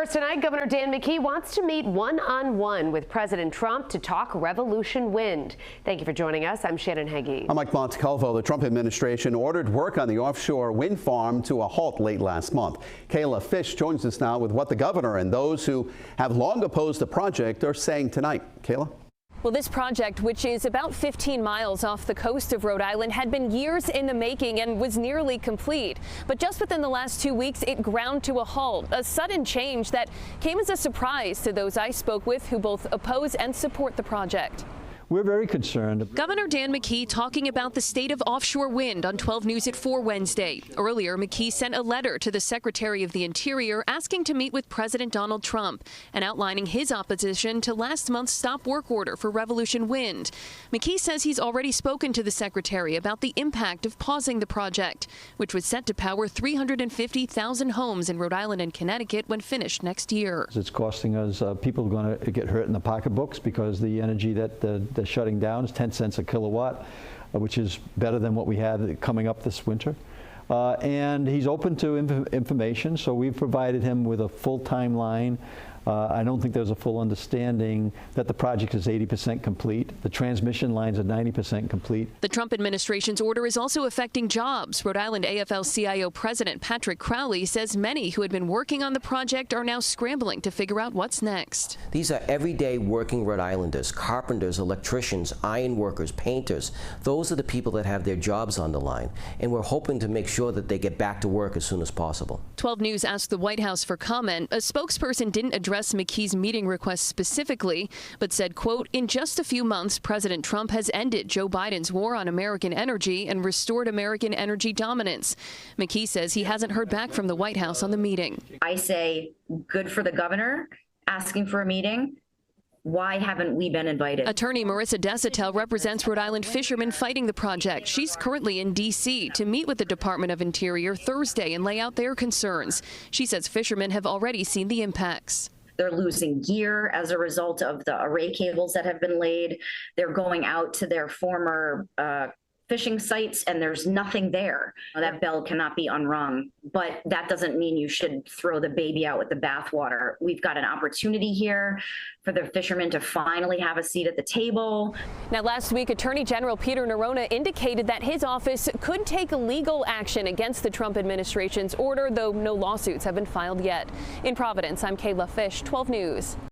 First tonight, Governor Dan McKee wants to meet one-on-one with President Trump to talk Revolution Wind. Thank you for joining us. I'm Shannon Hagee. I'm Mike Montecalvo. The Trump administration ordered work on the offshore wind farm to a halt late last month. Kayla Fish joins us now with what the governor and those who have long opposed the project are saying tonight. Kayla? Well, this project, which is about 15 miles off the coast of Rhode Island, had been years in the making and was nearly complete. But just within the last 2 weeks, it ground to a halt, a sudden change that came as a surprise to those I spoke with who both oppose and support the project. We're very concerned. Governor Dan McKee talking about the state of offshore wind on 12 News at 4 Wednesday. Earlier, McKee sent a letter to the Secretary of the Interior asking to meet with President Donald Trump and outlining his opposition to last month's stop work order for Revolution Wind. McKee says he's already spoken to the Secretary about the impact of pausing the project, which was set to power 350,000 homes in Rhode Island and Connecticut when finished next year. It's costing us, people are going to get hurt in the pocketbooks because the energy that the shutting down is 10 cents a kilowatt, which is better than what we had coming up this winter. And he's open to information, so we've provided him with a full timeline. I don't think there's a full understanding that the project is 80% complete. The transmission lines are 90% complete. The Trump administration's order is also affecting jobs. Rhode Island AFL-CIO President Patrick Crowley says many who had been working on the project are now scrambling to figure out what's next. These are everyday working Rhode Islanders, carpenters, electricians, iron workers, painters. Those are the people that have their jobs on the line, and we're hoping to make sure that they get back to work as soon as possible. 12 News asked the White House for comment. A spokesperson didn't address McKee's meeting request specifically, but said, quote, "In just a few months, President Trump has ended Joe Biden's war on American energy and restored American energy dominance." McKee says he hasn't heard back from the White House on the meeting. I say good for the governor asking for a meeting. Why haven't we been invited? Attorney Marissa Desatel represents Rhode Island fishermen fighting the project. She's currently in D.C. to meet with the Department of Interior Thursday and lay out their concerns. She says fishermen have already seen the impacts. They're losing gear as a result of the array cables that have been laid. They're going out to their former fishing sites and there's nothing there. That bell cannot be unrung, but that doesn't mean you should throw the baby out with the bathwater. We've got an opportunity here for the fishermen to finally have a seat at the table. Now, last week, Attorney General Peter Nerona indicated that his office could take legal action against the Trump administration's order, though no lawsuits have been filed yet. In Providence, I'm Kayla Fish, 12 News.